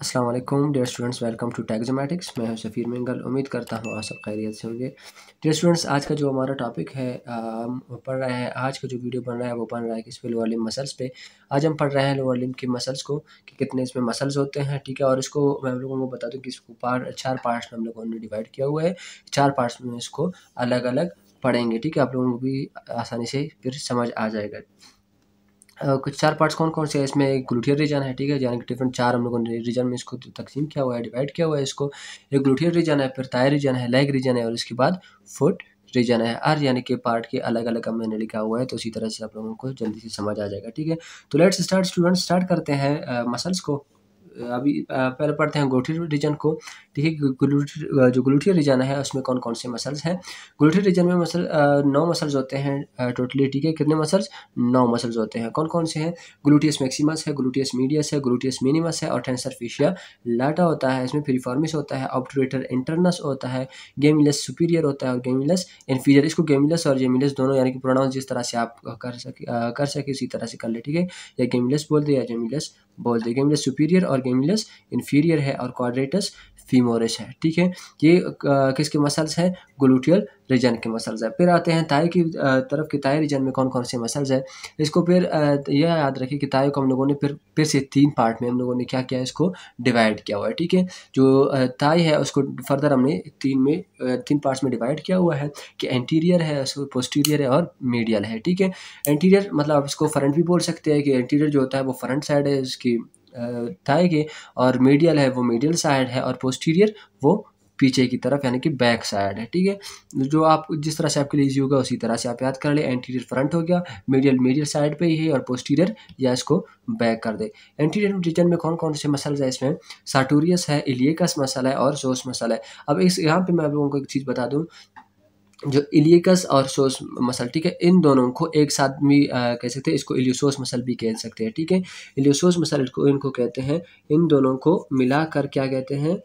अस्सलाम वालेकुम dear students, welcome to टैक्सोमैटिक्स। मैं हूं सफ़ीर मंगल। उम्मीद करता हूं आप सब खैरियत से होंगे। डियर स्टूडेंट्स, आज का जो हमारा टॉपिक है हम पढ़ रहे हैं। आज का जो वीडियो बन रहा है वो बन रहा है किस पे, लोअर लिम्ब मसल्स पे। आज हम पढ़ रहे हैं लोअर लिम्ब के मसल्स को कि कितने इसमें मसल्स होते हैं, ठीक है। और इसको मैं आप लोगों को बता दूँ कि इसको चार पार्ट्स में हम लोगों ने डिवाइड किया हुआ है। चार पार्ट्स में इसको अलग अलग पढ़ेंगे, ठीक है। आप लोगों को भी आसानी से फिर समझ आ जाएगा। कुछ चार पार्ट्स कौन कौन से हैं इसमें। एक ग्लूटियर रीजन है, ठीक है, यानी कि डिफरेंट चार हम लोगों ने रीजन में इसको तकसीम किया हुआ है, डिवाइड किया हुआ है इसको। एक ग्लूटियर रीजन है, फिर थाई रीजन है, लेग रीजन है और इसके बाद फुट रीजन है। हर यानी कि पार्ट के अलग अलग मैंने लिखा हुआ है, तो उसी तरह से आप लोगों को जल्दी से समझ आ जाएगा, ठीक है। तो लेट्स स्टार्ट स्टूडेंट्स, स्टार्ट करते हैं मसल्स को। अभी पहले पढ़ते हैं ग्लूटियर रीजन को, ठीक है। जो ग्लूटियर रीजन है उसमें कौन कौन से मसल्स हैं। ग्लूटियर रीजन में 9 मसल्स होते हैं टोटली, ठीक है। कितने मसल्स? 9 मसल्स होते हैं। कौन कौन से हैं? ग्लूटियस मैक्सिमस है, ग्लूटियस मीडियस है, ग्लूटियस मिनिमस है और टेंसर fascia लाटा होता है। इसमें पिरिफॉर्मिस होता है, ऑब्टूरेटर इंटरनस होता है, गेमिलस सुपीरियर होता है और गेमिलस इन्फीरियर। इसको गेमिलस और जेमिलस दोनों यानी कि प्रोनाउंस जिस तरह से आप कर सके उसी तरह से कर ले, ठीक है। या गेमिलस बोल दे या जेमिलस बोल दे। गेमिलस सुपीरियर और गेमिलस इन्फीरियर है और क्वाड्रेटस फीमोरिस है, ठीक है। ये किसके मसल्स हैं? ग्लूटियल रीजन के मसल्स है। फिर आते हैं थाई की तरफ की। थाई रीजन में कौन कौन से मसल्स है इसको फिर यह याद रखिए कि थाई को हम लोगों ने फिर से 3 पार्ट में हम लोगों ने क्या किया है, इसको डिवाइड किया हुआ है, ठीक है। जो थाई है उसको फर्दर हमने 3 पार्ट्स में डिवाइड किया हुआ है कि एंटीरियर है, पोस्टीरियर है और मीडियल है, ठीक है। एंटीरियर मतलब आप इसको फ्रंट भी बोल सकते हैं कि एंटीरियर जो होता है वो फ्रंट साइड है इसकी थाई के, और मीडियल है वो मीडियल साइड है और पोस्टीरियर वो पीछे की तरफ यानी कि बैक साइड है, ठीक है। जो आप जिस तरह से आपके लिए ईजी होगा उसी तरह से आप याद कर ले। एंटीरियर फ्रंट हो गया, मीडियल साइड पे ही है और पोस्टीरियर या इसको बैक कर दे। एंटीरियर रीजन में कौन कौन से मसल्स है इसमें? सार्टोरियस है, इलियकस मसल है और सोस मसल है। अब इस यहाँ पे मैं आप लोगों को एक चीज़ बता दूँ, जो इलियकस और सोस मसल, ठीक है, इन दोनों को एक साथ भी कह सकते हैं। इसको इलियोसोस मसल भी कह सकते हैं, ठीक है। इलियोसोस मसल को इनको कहते हैं, इन दोनों को मिलाकर क्या कहते हैं?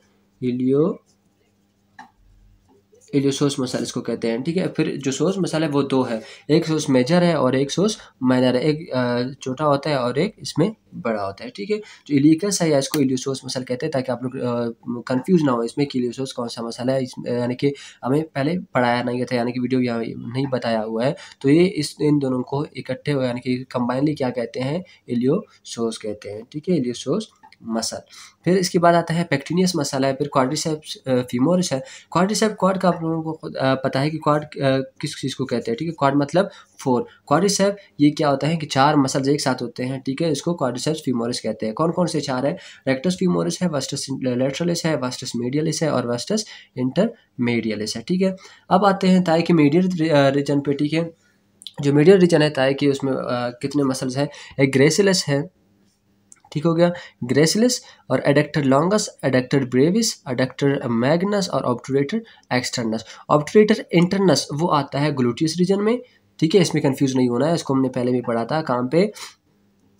इलियोसोस मसल इसको कहते हैं, ठीक है। फिर जो सोस मसल है वो 2 है, एक सोस मेजर है और एक सोस माइनर है। एक छोटा होता है और एक इसमें बड़ा होता है, ठीक है। जो इलियकस है या इसको इलियोसोस मसल कहते हैं, ताकि आप लोग कंफ्यूज ना हो इसमें कि इलियोसोस कौन सा मसल है। यानी कि हमें पहले पढ़ाया नहीं था, यानी कि वीडियो यहाँ नहीं बताया हुआ है, तो ये इन दोनों को इकट्ठे हो यानी कि कंबाइनली क्या कहते हैं? इलियोसोस कहते हैं, ठीक है, इलियोसोस मसल। फिर इसके बाद आता है पेक्टिनियस मसल है, फिर क्वाड्रिसेप्स फीमोरिस है। क्वाड्रिसेप, क्वाड का आप लोगों को पता है कि क्वाड किस चीज़ को कहते हैं, ठीक है। क्वाड मतलब 4। क्वाड्रिसेप ये क्या होता है कि 4 मसल्स एक साथ होते हैं, ठीक है। इसको क्वाड्रिसेप्स फीमोरिस कहते हैं। कौन कौन से 4 है? रेक्टस फीमोरिस है, वास्टस लैटरलिस है, वास्टस मीडियलिस है और वास्टस इंटरमीडियलिस है, ठीक है। अब आते हैं थाई के मीडियल रीजन पे, ठीक है। जो मीडियल रीजन है थाई की उसमें कितने मसल्स हैं? एक ग्रेसिलस है, ठीक हो गया, ग्रेसिलिस और adductor longus, adductor Brevis, adductor Magnus और ऑब्टूरेटर एक्सटर्नस। ऑब्टूरेटर इंटरनस वो आता है ग्लूटियस रीजन में, ठीक है। इसमें कंफ्यूज नहीं होना है, इसको हमने पहले भी पढ़ा था काम पे।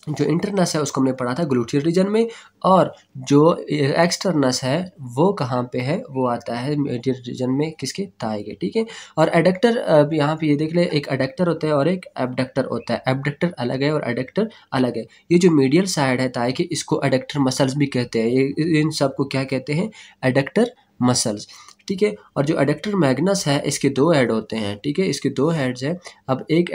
जो इंटरनस है उसको हमने पढ़ा था ग्लूटियर रीजन में, और जो एक्सटर्नस है वो कहाँ पे है? वो आता है मीडियल रीजन में, किसके? थाई के, ठीक है। और एडक्टर, अब यहाँ पे ये देख ले, एक एडक्टर होता है और एक एबडक्टर होता है। एबडक्टर अलग है और एडक्टर अलग है। ये जो मीडियल साइड है थाई के, इसको एडक्टर मसल्स भी कहते हैं। ये इन सब को क्या कहते हैं? एडक्टर मसल्स, ठीक है। और जो एडक्टर मैग्नस है इसके 2 हेड होते हैं, ठीक है, इसके 2 हेड्स हैं। अब एक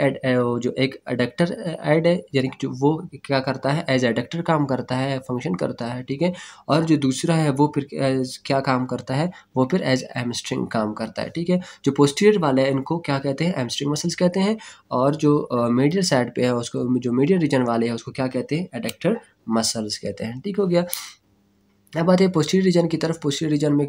जो एक एडक्टर हेड है, यानी कि जो वो क्या करता है? एज एडक्टर काम करता है, फंक्शन करता है, ठीक है। और जो दूसरा है वो फिर क्या काम करता है? वो फिर एज हैमस्ट्रिंग काम करता है, ठीक है। जो पोस्टीरियर वाले हैं इनको क्या कहते हैं? हैमस्ट्रिंग मसल्स कहते हैं। और जो मीडियल साइड पे है उसको, जो मीडियल रीजन वाले हैं उसको क्या कहते हैं? एडक्टर मसल्स कहते हैं, ठीक हो गया। अब आते हैं पोस्टीरियर रीजन की तरफ। पोस्टीरियर रीजन में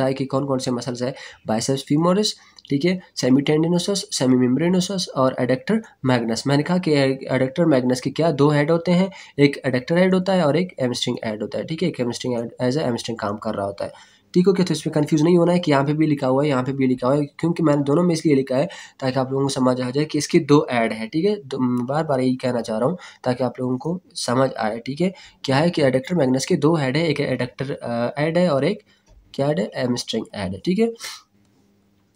थाई के कौन कौन से मसल्स है? बाइसेप्स फीमोरिस, ठीक है, सेमी टेंडिनोसस, सेमी मेम्ब्रेनोसस और एडक्टर मैग्नस। मैंने कहा कि एडक्टर मैग्नस के क्या 2 हेड होते हैं, एक एडक्टर हेड होता है और एक हैमस्ट्रिंग हेड होता है, ठीक है। एक hamstring head as a hamstring काम कर रहा होता है, ठीक हो गया। तो इसमें कंफ्यूज नहीं होना है कि यहाँ पे भी लिखा हुआ है, यहाँ पे भी लिखा हुआ है, क्योंकि मैंने दोनों में इसलिए लिखा है ताकि आप लोगों को समझ आ जाए कि इसके 2 ऐड है, ठीक है। बार बार यही कहना चाह रहा हूँ ताकि आप लोगों को समझ आए, ठीक है। क्या है कि एडक्टर मैग्नस के 2 हेड है, एक एडक्टर ऐड है और एक क्या ऐड है? हैमस्ट्रिंग ऐड है, ठीक है।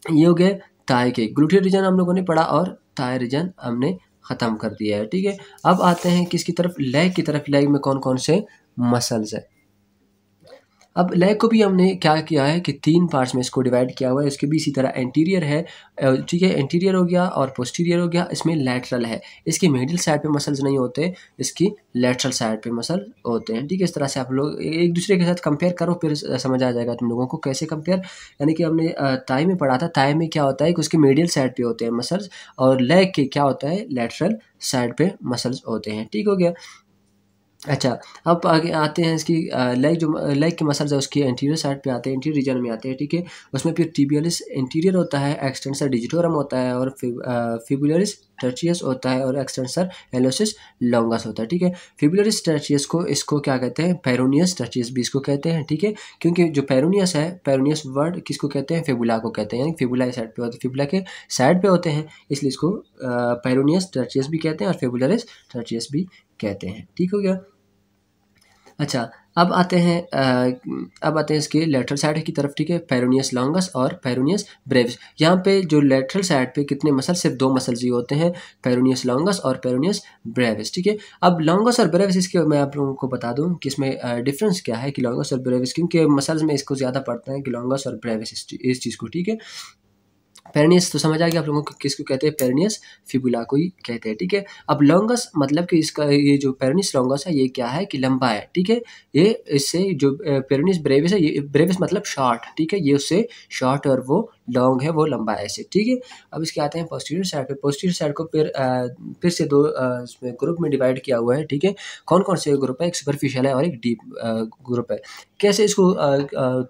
ये हो गए थाई के। ग्लूटियर रीजन हम लोगों ने पढ़ा और थाई रीजन हमने ख़त्म कर दिया है, ठीक है। अब आते हैं किसकी तरफ? लेग की तरफ। लेग में कौन कौन से मसल्स है? अब लेग को भी हमने क्या किया है कि 3 पार्ट्स में इसको डिवाइड किया हुआ है। इसके भी इसी तरह एंटीरियर है, ठीक है, एंटीरियर हो गया और पोस्टीरियर हो गया, इसमें लैटरल है। इसकी मिडिल साइड पे मसल्स नहीं होते, इसकी लैटरल साइड पे मसल होते हैं, ठीक है। इस तरह से आप लोग एक दूसरे के साथ कंपेयर करो, फिर समझ आ जाएगा तुम लोगों को कैसे कंपेयर। यानी कि हमने थाई में पढ़ा था, थाई में क्या होता है कि उसके मिडिल साइड पे होते हैं मसल्स, और लेग के क्या होता है, लैटरल साइड पे मसल्स होते हैं, ठीक हो गया। अच्छा, अब आगे आते हैं इसकी लेग, जो लेग के मसल्स है उसकी एंटीरियर साइड पे आते हैं, एंटीरियर रीजन में आते हैं, ठीक है। उसमें फिर टिबियलिस एंटीरियर होता है, एक्सटेंसर डिजिटोरम होता है, और फिबुलरिस टर्चियस होता है, और एक्सटेंसर एलोसिस लॉन्गस होता है, ठीक है। फिबुलरिस टर्चियस को इसको क्या कहते हैं, पेरोनियस टर्चियस भी इसको कहते हैं, ठीक है। क्योंकि जो पेरोनियस है, पेरोनियस वर्ड किसको कहते हैं, फिबुला को कहते हैं, यानी फिबुला साइड पे होते हैं, फिबुला के साइड पे होते हैं, इसलिए इसको पेरोनियस टर्चियस भी कहते हैं और फिबुलरिस टर्चियस भी कहते हैं, ठीक हो गया। अच्छा, अब आते हैं इसके लेटरल साइड की तरफ, ठीक है। पेरोनियस लॉन्गस और पेरोनियस ब्रेविस। यहाँ पे जो लेटरल साइड पे कितने मसल, सिर्फ 2 मसल्स ही होते हैं, पेरोनियस लॉन्गस और पेरोनियस ब्रेविस, ठीक है। अब लॉन्गस और ब्रेविस, इसके मैं आप लोगों को बता दूं कि इसमें डिफरेंस क्या है कि लॉन्गस और ब्रेविस, क्योंकि मसल्स में इसको ज़्यादा पड़ता है कि लॉन्गस और ब्रेविस इस चीज़ को, ठीक है। पेरिनियस तो समझ आ गया आप लोगों को, किसको कहते हैं, पेरिनियस फिबुला को ही कहते हैं, ठीक है। अब लॉन्गस मतलब कि इसका ये जो पेरिनियस लॉन्गस है ये क्या है कि लंबा है, ठीक है। ये इससे जो पेरिनियस ब्रेविस है, ये ब्रेविस मतलब शॉर्ट, ठीक है, ये उससे शॉर्ट और वो लॉन्ग है, वो लंबा है ऐसे, ठीक है। अब इसके आते हैं पोस्टीरियर साइड पे। पोस्टीरियर साइड को फिर से 2 ग्रुप में डिवाइड किया हुआ है, ठीक है। कौन कौन से ग्रुप है, एक सुपरफिशियल है और एक डीप ग्रुप है। कैसे इसको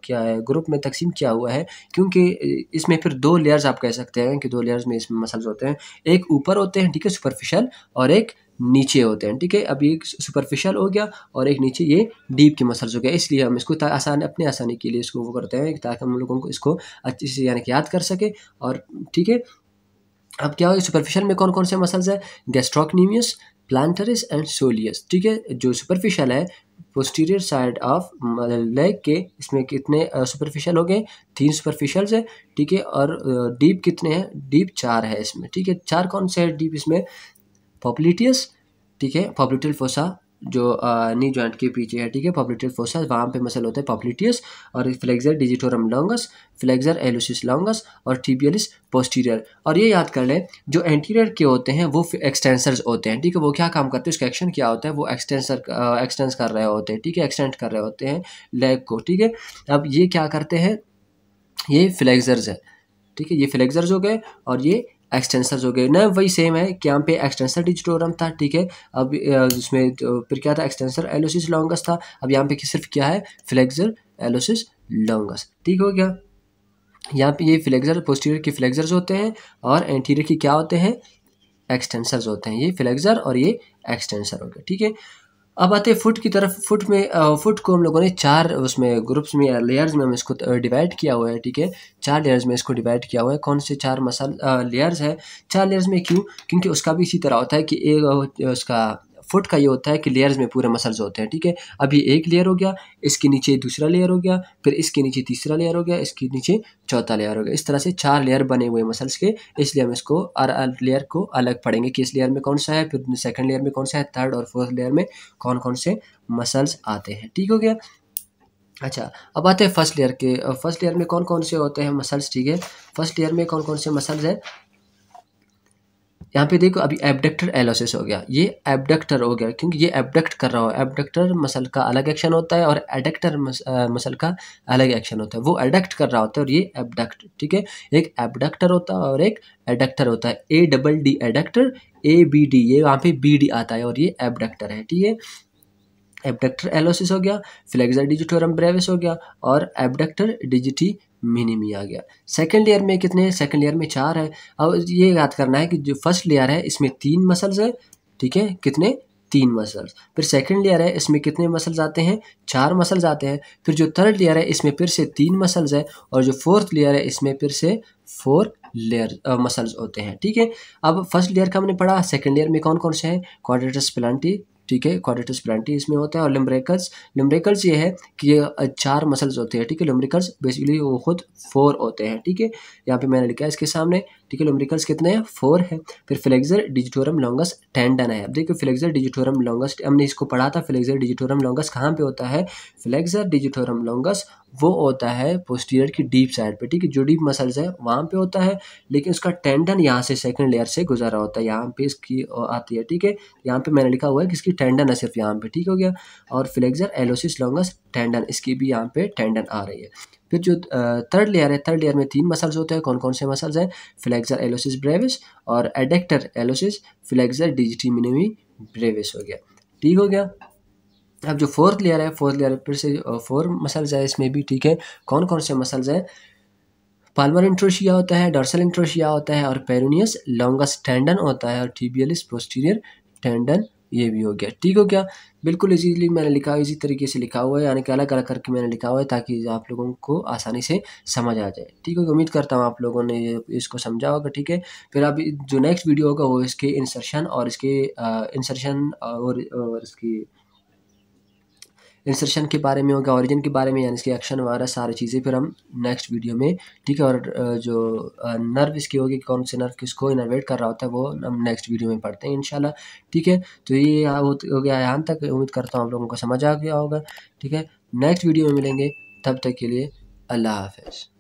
क्या है ग्रुप में तकसीम किया हुआ है, क्योंकि इसमें फिर 2 लेयर्स आप कह सकते हैं कि 2 लेयर्स में इसमें मसल्स होते हैं, एक ऊपर होते हैं, ठीक है, सुपरफिशियल, और एक नीचे होते हैं, ठीक है। अब ये सुपरफिशियल हो गया और एक नीचे ये डीप के मसल्स हो गया, इसलिए हम इसको अपनी आसानी के लिए इसको वो करते हैं ताकि हम लोगों को इसको अच्छे से यानी कि याद कर सके, और ठीक है। अब क्या हो, सुपरफिशियल में कौन कौन से मसल्स है, गैस्ट्रोक्नीमियस, प्लांटरिस एंड सोलियस, ठीक है। जो सुपरफिशियल है, पोस्टीरियर साइड ऑफ लेग के, इसमें कितने सुपरफिशियल हो गए, 3 सुपरफिशियल्स है, ठीक है। और डीप कितने हैं, डीप 4 है इसमें, ठीक है। 4 कौन से है डीप इसमें, पॉप्लिटियस, ठीक है, पॉप्लिटल फोसा जो नी जॉइंट के पीछे है, ठीक है, पॉप्लिटल फोसा, वहाँ पे मसल होता है पॉप्लिटियस, और flexor digitorum longus, flexor Aloysius longus, और टिबियलिस पोस्टीरियर। और ये याद कर लें, जो एंटीरियर के होते हैं वो एक्सटेंसर्स होते हैं, ठीक है। वो क्या काम करते हैं, उसका एक्शन क्या होता है, वो एक्सटेंस कर रहे होते हैं, ठीक है, एक्सटेंड कर रहे होते हैं लेग को, ठीक है। अब ये क्या करते हैं, ये फ्लेक्सर्स है, ठीक है, ये फ्लेक्सर्स हो गए और ये एक्सटेंसर्स हो गए ना, वही सेम है कि यहाँ पे एक्सटेंसर डिजिटोरम था, ठीक है। अब इसमें फिर क्या था, एक्सटेंसर एलोसिस लॉन्गस था, अब यहाँ पे सिर्फ क्या है, फ्लेक्सर एलोसिस लॉन्गस, ठीक हो गया। यहाँ पे ये फ्लेक्सर पोस्टीरियर के फ्लेक्सर्स होते हैं और एंटीरियर की क्या होते हैं, एक्सटेंसर्स होते हैं, ये फ्लेक्सर और ये एक्सटेंसर हो गया, ठीक है। अब आते हैं फुट की तरफ। फुट को हम लोगों ने 4 उसमें ग्रुप्स में, लेयर्स में हम इसको डिवाइड किया हुआ है, ठीक है। 4 लेयर्स में इसको डिवाइड किया हुआ है। कौन से 4 मसल लेयर्स है, 4 लेयर्स में क्यों, क्योंकि उसका भी इसी तरह होता है कि एक उसका फुट का ये होता है कि लेयर्स में पूरे मसल्स होते हैं, ठीक है। अभी एक लेयर हो गया, इसके नीचे दूसरा लेयर हो गया, फिर इसके नीचे तीसरा लेयर हो गया, इसके नीचे चौथा लेयर हो गया, इस तरह से 4 लेयर बने हुए मसल्स के। इसलिए हम इसको लेयर को अलग पढ़ेंगे कि इस लेयर में कौन सा है, फिर सेकंड लेयर में कौन सा है, थर्ड और फोर्थ लेयर में कौन कौन से मसल्स आते हैं, ठीक हो गया। अच्छा, अब आते हैं फर्स्ट लेयर के। फर्स्ट लेयर में कौन कौन से होते हैं मसल्स, ठीक है। फर्स्ट लेयर में कौन कौन से मसल्स हैं, यहाँ पे देखो, अभी एबडक्टर एलोसिस हो गया, ये एबडक्टर हो गया क्योंकि ये एबडक्ट कर रहा हो। एबडक्टर मसल का अलग एक्शन होता है और एडक्टर मसल का अलग एक्शन होता है, वो एडक्ट कर रहा होता है और ये एबडक्ट, ठीक है। एक एबडक्टर होता है और एक एडक्टर होता है, ADD एडक्टर, ABD, ये वहाँ पे BD आता है और ये एबडक्टर है, ठीक है। एबडक्टर एलोसिस हो गया, फ्लेक्सर डिजिटोरम ब्रेविस हो गया, और एबडक्टर डिजिटी मिनिमी आ गया। सेकंड लेयर में कितने हैं, सेकंड लेयर में 4 है। अब ये याद करना है कि जो फर्स्ट लेयर है इसमें 3 मसल्स है, ठीक है, कितने, 3 मसल्स। फिर सेकंड लेयर है, इसमें कितने मसल्स आते हैं, 4 मसल्स आते हैं। फिर जो थर्ड लेयर है इसमें फिर से 3 मसल्स है, और जो फोर्थ लेयर है इसमें फिर से 4 लेयर मसल्स होते हैं, ठीक है। अब फर्स्ट लेयर का हमने पढ़ा, सेकंड लेयर में कौन कौन से हैं, क्वाड्रेटस प्लांटी, ठीक है, क्वाड्रेटस प्लांटी इसमें होता है। और लम्ब्रिकल्स ये है कि ये 4 मसल्स होते हैं, ठीक है। लम्ब्रिकल्स बेसिकली वो खुद 4 होते हैं, ठीक है। यहाँ पे मैंने लिखा है इसके सामने, ठीक है। लम्ब्रिकल्स कितने हैं? 4 हैं। फिर फ्लेक्सर डिजिटोरम लॉन्गस टेंडन है। अब देखिए फ्लेक्सर डिजिटोरम लॉन्गस हमने इसको पढ़ा था। फ्लेक्सर डिजिटोरम लॉन्गस कहाँ पे होता है? फ्लेक्सर डिजिटोरम लॉन्गस वो होता है पोस्टीरियर की डीप साइड पे, ठीक है। जो डीप मसल्स है वहाँ पे होता है, लेकिन उसका टेंडन यहाँ से सेकंड लेयर से गुजरा होता है, यहाँ पे इसकी आती है, ठीक है। यहाँ पे मैंने लिखा हुआ है कि इसकी टेंडन है सिर्फ यहाँ पे, ठीक हो गया। और फ्लेक्सर एलोसिस लॉन्गस टेंडन, इसकी भी यहाँ पे टेंडन आ रही है। फिर जो थर्ड लेयर है, थर्ड लेयर में 3 मसल्स होते हैं। कौन कौन से मसल्स हैं? फ्लेक्सर एलोसिस ब्रेविस और adductor Aloysius flexor डिजिटी minimi Brevis हो गया, ठीक हो गया। अब जो फोर्थ लेयर है, फोर्थ लेयर फिर से 4 मसल्स है इसमें भी, ठीक है। कौन कौन से मसल्स हैं? पाल्मर इंट्रोशिया होता है, डॉर्सल इंट्रोशिया होता है और पेरोनियस लॉन्गस टेंडन होता है और टिबियलिस पोस्टीरियर टेंडन ये भी हो गया, ठीक हो गया। बिल्कुल इजीली मैंने लिखा, इसी तरीके से लिखा हुआ है, यानी कि अलग अलग करके मैंने लिखा हुआ है ताकि आप लोगों को आसानी से समझ आ जाए, ठीक है। उम्मीद करता हूँ आप लोगों ने इसको समझा होगा, ठीक है। फिर अभी जो नेक्स्ट वीडियो होगा वो इसके इंसर्शन और इसके इंसर्शन और इसकी इंसर्शन के बारे में होगा, ओरिजिन के बारे में, यानी इसके एक्शन वगैरह सारी चीज़ें फिर हम नेक्स्ट वीडियो में, ठीक है। और जो नर्व इसकी होगी, कौन से नर्व किसको इनर्वेट कर रहा होता है, वो हम नेक्स्ट वीडियो में पढ़ते हैं इंशाल्लाह, ठीक है। तो ये हो गया यहाँ तक। उम्मीद करता हूँ आप लोगों को समझ आ गया होगा, ठीक है। नेक्स्ट वीडियो में मिलेंगे, तब तक के लिए अल्लाह हाफ़िज़।